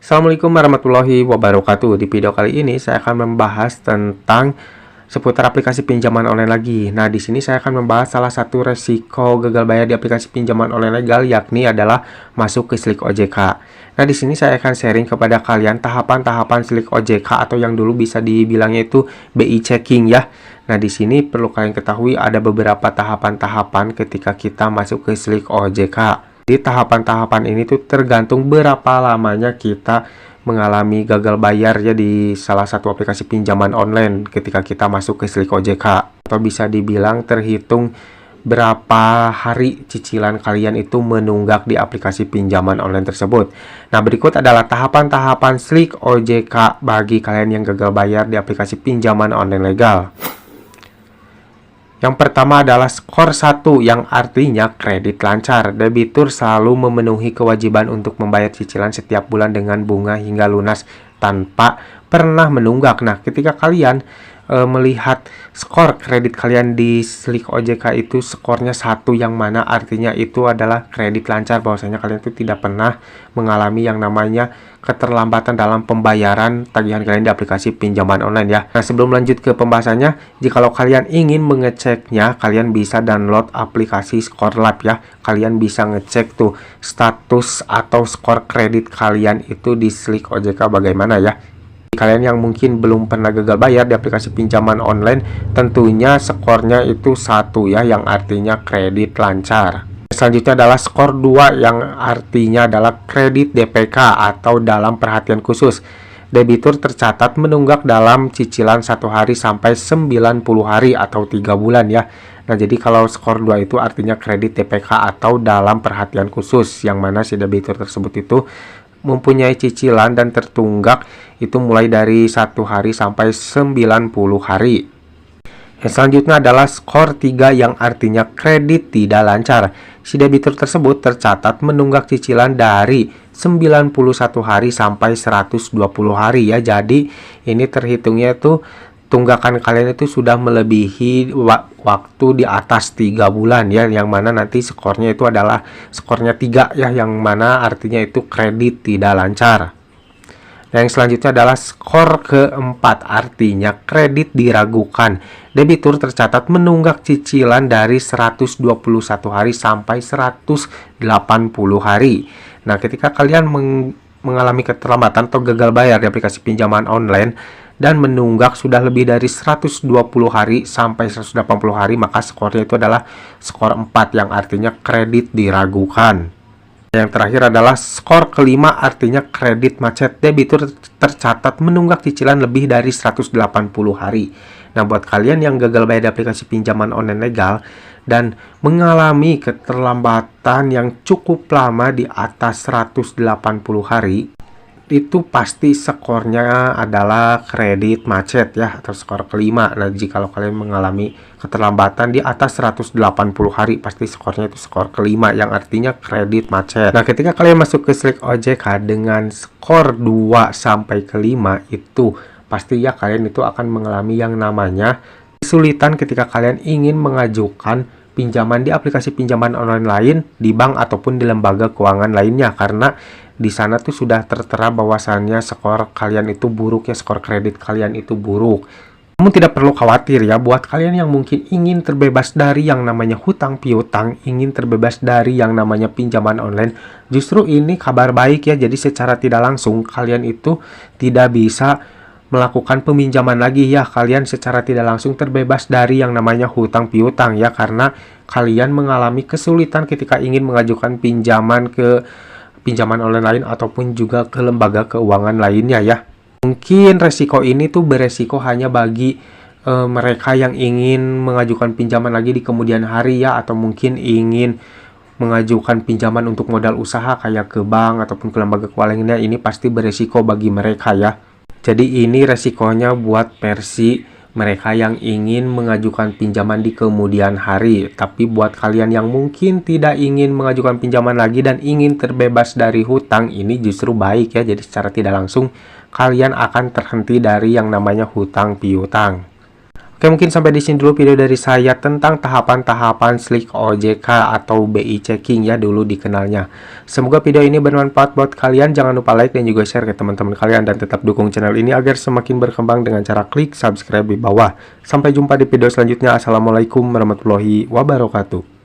Assalamualaikum warahmatullahi wabarakatuh. Di video kali ini saya akan membahas tentang seputar aplikasi pinjaman online lagi. Nah, di sini saya akan membahas salah satu resiko gagal bayar di aplikasi pinjaman online legal, yakni adalah masuk ke Slick OJK. Nah, di sini saya akan sharing kepada kalian tahapan-tahapan Slick OJK atau yang dulu bisa dibilangnya itu BI checking ya. Nah, di sini perlu kalian ketahui ada beberapa tahapan-tahapan ketika kita masuk ke Slick OJK. Di tahapan-tahapan ini tuh tergantung berapa lamanya kita mengalami gagal bayar ya di salah satu aplikasi pinjaman online ketika kita masuk ke Slick OJK. Atau bisa dibilang terhitung berapa hari cicilan kalian itu menunggak di aplikasi pinjaman online tersebut. Nah, berikut adalah tahapan-tahapan Slick OJK bagi kalian yang gagal bayar di aplikasi pinjaman online legal. Yang pertama adalah skor 1, yang artinya kredit lancar. Debitur selalu memenuhi kewajiban untuk membayar cicilan setiap bulan dengan bunga hingga lunas tanpa pernah menunggak. Nah, ketika kalian melihat skor kredit kalian di Slick OJK itu skornya 1, yang mana artinya itu adalah kredit lancar, bahwasanya kalian itu tidak pernah mengalami yang namanya keterlambatan dalam pembayaran tagihan kalian di aplikasi pinjaman online ya. Nah, sebelum lanjut ke pembahasannya, jikalau kalian ingin mengeceknya, kalian bisa download aplikasi ScoreLab ya. Kalian bisa ngecek tuh status atau skor kredit kalian itu di Slick OJK bagaimana ya. Kalian yang mungkin belum pernah gagal bayar di aplikasi pinjaman online, tentunya skornya itu 1 ya, yang artinya kredit lancar. Selanjutnya adalah skor 2, yang artinya adalah kredit DPK atau dalam perhatian khusus. Debitur tercatat menunggak dalam cicilan 1 hari sampai 90 hari atau 3 bulan ya. Nah, jadi kalau skor 2 itu artinya kredit DPK atau dalam perhatian khusus, yang mana si debitur tersebut itu mempunyai cicilan dan tertunggak itu mulai dari 1 hari sampai 90 hari. Yang selanjutnya adalah skor 3, yang artinya kredit tidak lancar. Si debitur tersebut tercatat menunggak cicilan dari 91 hari sampai 120 hari ya. Jadi ini terhitungnya tuh tunggakan kalian itu sudah melebihi waktu di atas 3 bulan ya, yang mana nanti skornya itu adalah skornya 3 ya, yang mana artinya itu kredit tidak lancar. Dan yang selanjutnya adalah skor keempat, artinya kredit diragukan. Debitur tercatat menunggak cicilan dari 121 hari sampai 180 hari. Nah, ketika kalian mengalami keterlambatan atau gagal bayar di aplikasi pinjaman online dan menunggak sudah lebih dari 120 hari sampai 180 hari, maka skornya itu adalah skor 4, yang artinya kredit diragukan. Yang terakhir adalah skor kelima, artinya kredit macet. Debitur tercatat menunggak cicilan lebih dari 180 hari. Nah, buat kalian yang gagal bayar di aplikasi pinjaman online legal dan mengalami keterlambatan yang cukup lama di atas 180 hari, itu pasti skornya adalah kredit macet ya, atau skor kelima. Nah, jika kalian mengalami keterlambatan di atas 180 hari, pasti skornya itu skor kelima, yang artinya kredit macet. Nah, ketika kalian masuk ke Slick OJK dengan skor 2 sampai ke 5, itu pasti ya kalian itu akan mengalami yang namanya kesulitan ketika kalian ingin mengajukan pinjaman di aplikasi pinjaman online lain, di bank ataupun di lembaga keuangan lainnya, karena di sana tuh sudah tertera bahwasannya skor kalian itu buruk ya, skor kredit kalian itu buruk. Namun tidak perlu khawatir ya, buat kalian yang mungkin ingin terbebas dari yang namanya hutang piutang, ingin terbebas dari yang namanya pinjaman online, justru ini kabar baik ya. Jadi secara tidak langsung kalian itu tidak bisa melakukan peminjaman lagi ya. Kalian secara tidak langsung terbebas dari yang namanya hutang piutang ya, karena kalian mengalami kesulitan ketika ingin mengajukan pinjaman ke pinjaman online lain ataupun juga ke lembaga keuangan lainnya ya. Mungkin resiko ini tuh beresiko hanya bagi mereka yang ingin mengajukan pinjaman lagi di kemudian hari ya, atau mungkin ingin mengajukan pinjaman untuk modal usaha kayak ke bank ataupun ke lembaga keuangan lainnya. Ini pasti beresiko bagi mereka ya. Jadi ini resikonya buat versi mereka yang ingin mengajukan pinjaman di kemudian hari. Tapi buat kalian yang mungkin tidak ingin mengajukan pinjaman lagi dan ingin terbebas dari hutang, ini justru baik ya. Jadi secara tidak langsung kalian akan terhenti dari yang namanya hutang piutang. Oke, mungkin sampai di sini dulu video dari saya tentang tahapan-tahapan Slick OJK atau BI checking ya dulu dikenalnya. Semoga video ini bermanfaat buat kalian. Jangan lupa like dan juga share ke teman-teman kalian dan tetap dukung channel ini agar semakin berkembang dengan cara klik subscribe di bawah. Sampai jumpa di video selanjutnya. Assalamualaikum warahmatullahi wabarakatuh.